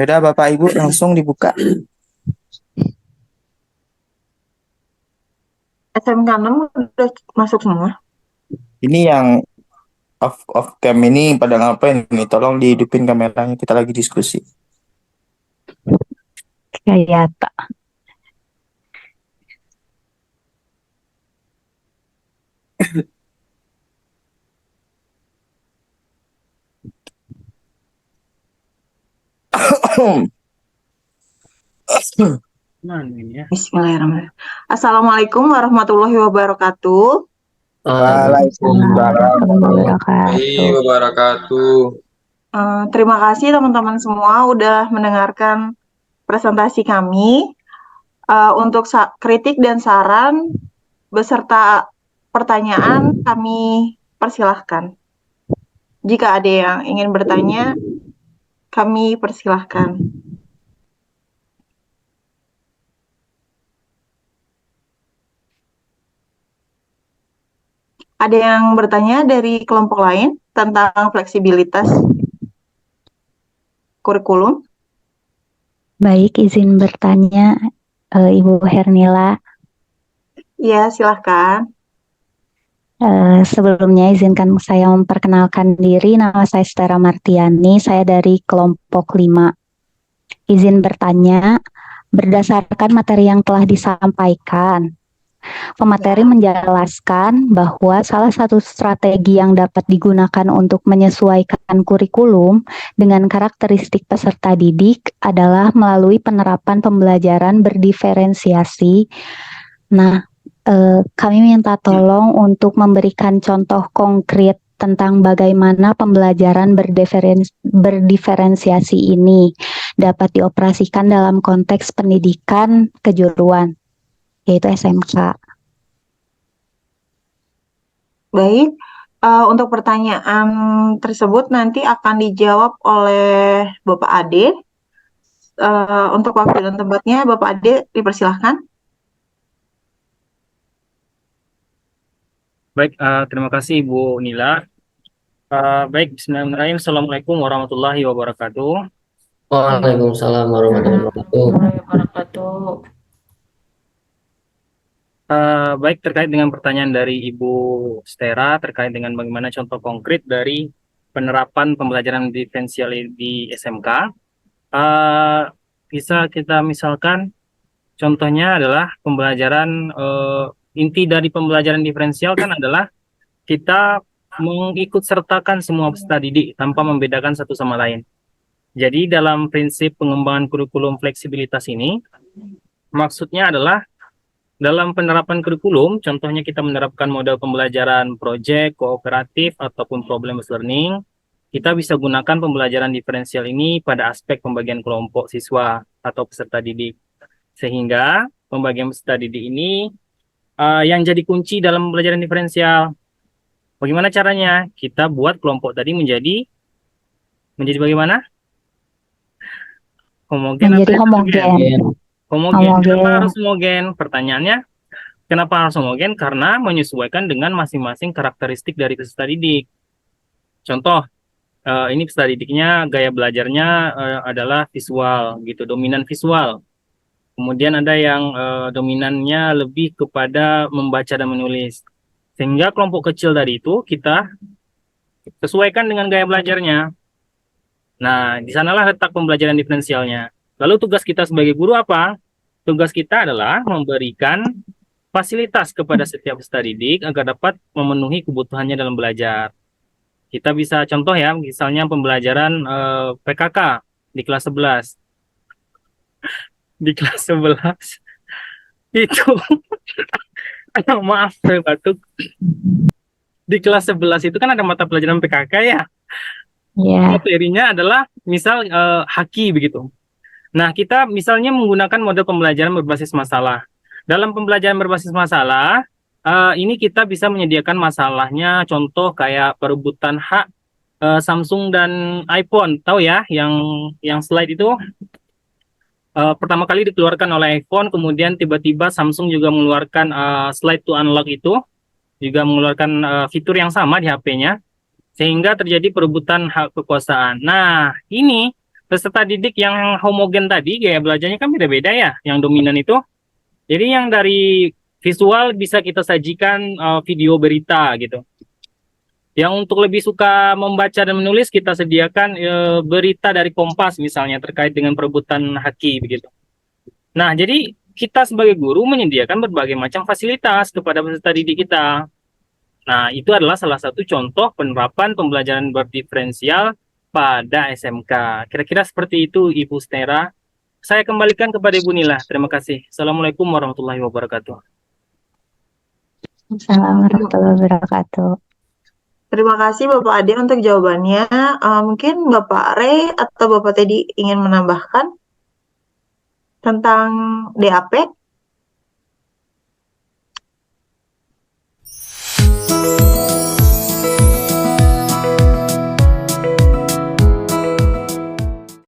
Yaudah Bapak Ibu langsung dibuka. SMK 6 udah masuk semua. Ini yang off cam ini pada ngapain nih? Tolong dihidupin kameranya, kita lagi diskusi. Kayak tak. Bismillahirrahmanirrahim. Assalamualaikum warahmatullahi wabarakatuh. Waalaikumsalam. Wabarakatuh. wabarakatuh. Terima kasih teman-teman semua udah mendengarkan presentasi kami. Untuk kritik dan saran beserta pertanyaan kami persilahkan. Jika ada yang ingin bertanya, kami persilahkan. Ada yang bertanya dari kelompok lain tentang fleksibilitas kurikulum? Baik, izin bertanya, Ibu Hernila. Iya, silahkan. Sebelumnya izinkan saya memperkenalkan diri. Nama saya Stera Martiani, saya dari kelompok 5. Izin bertanya, berdasarkan materi yang telah disampaikan, pemateri menjelaskan bahwa salah satu strategi yang dapat digunakan untuk menyesuaikan kurikulum dengan karakteristik peserta didik adalah melalui penerapan pembelajaran berdiferensiasi. Nah, kami minta tolong untuk memberikan contoh konkret tentang bagaimana pembelajaran berdiferensiasi ini dapat dioperasikan dalam konteks pendidikan kejuruan, yaitu SMK. Baik, untuk pertanyaan tersebut nanti akan dijawab oleh Bapak Ade. Untuk waktu dan tempatnya, Bapak Ade dipersilahkan. Baik, terima kasih Ibu Nila. Baik, bismillahirrahmanirrahim. Assalamualaikum warahmatullahi wabarakatuh. Waalaikumsalam warahmatullahi wabarakatuh. Baik, terkait dengan pertanyaan dari Ibu Stera terkait dengan bagaimana contoh konkret dari penerapan pembelajaran diferensial di SMK, bisa kita misalkan contohnya adalah pembelajaran inti dari pembelajaran diferensial kan adalah kita mengikut sertakan semua peserta didik tanpa membedakan satu sama lain. Jadi dalam prinsip pengembangan kurikulum fleksibilitas ini, maksudnya adalah dalam penerapan kurikulum, contohnya kita menerapkan model pembelajaran proyek, kooperatif, ataupun problem-based learning, kita bisa gunakan pembelajaran diferensial ini pada aspek pembagian kelompok siswa atau peserta didik. Sehingga pembagian peserta didik ini yang jadi kunci dalam pembelajaran diferensial. Bagaimana caranya? Kita buat kelompok tadi menjadi bagaimana? Homogen Menjadi atau homogen. Homogen. Kenapa harus homogen? Pertanyaannya, kenapa harus homogen? Karena menyesuaikan dengan masing-masing karakteristik dari peserta didik. Contoh, ini peserta didiknya gaya belajarnya adalah visual, gitu, dominan visual. Kemudian ada yang dominannya lebih kepada membaca dan menulis. Sehingga kelompok kecil dari itu kita sesuaikan dengan gaya belajarnya. Nah, di sanalah letak pembelajaran diferensialnya. Lalu tugas kita sebagai guru apa? Tugas kita adalah memberikan fasilitas kepada setiap peserta didik agar dapat memenuhi kebutuhannya dalam belajar. Kita bisa contoh ya, misalnya pembelajaran PKK di kelas 11. Di kelas 11 itu maaf saya batuk. Di kelas 11 itu kan ada mata pelajaran PKK ya. Ya. Materinya adalah misal haki begitu. Nah, kita misalnya menggunakan model pembelajaran berbasis masalah. Dalam pembelajaran berbasis masalah, ini kita bisa menyediakan masalahnya, contoh kayak perebutan hak Samsung dan iPhone. Tahu ya, yang slide itu pertama kali dikeluarkan oleh iPhone, kemudian tiba-tiba Samsung juga mengeluarkan slide to unlock itu, juga mengeluarkan fitur yang sama di HP-nya, sehingga terjadi perebutan hak kekuasaan. Nah, ini peserta didik yang homogen tadi gaya belajarnya kan beda-beda ya, yang dominan itu. Jadi yang dari visual bisa kita sajikan video berita gitu. Yang untuk lebih suka membaca dan menulis kita sediakan berita dari Kompas misalnya terkait dengan perebutan haki begitu. Nah, jadi kita sebagai guru menyediakan berbagai macam fasilitas kepada peserta didik kita. Nah, itu adalah salah satu contoh penerapan pembelajaran berdiferensial pada SMK. Kira-kira seperti itu, Ibu Stera. Saya kembalikan kepada Ibu Nila. Terima kasih. Assalamualaikum warahmatullahi wabarakatuh. Assalamualaikum warahmatullahi wabarakatuh. Terima kasih Bapak Ade untuk jawabannya. Mungkin Bapak Ray atau Bapak Teddy ingin menambahkan tentang DAP?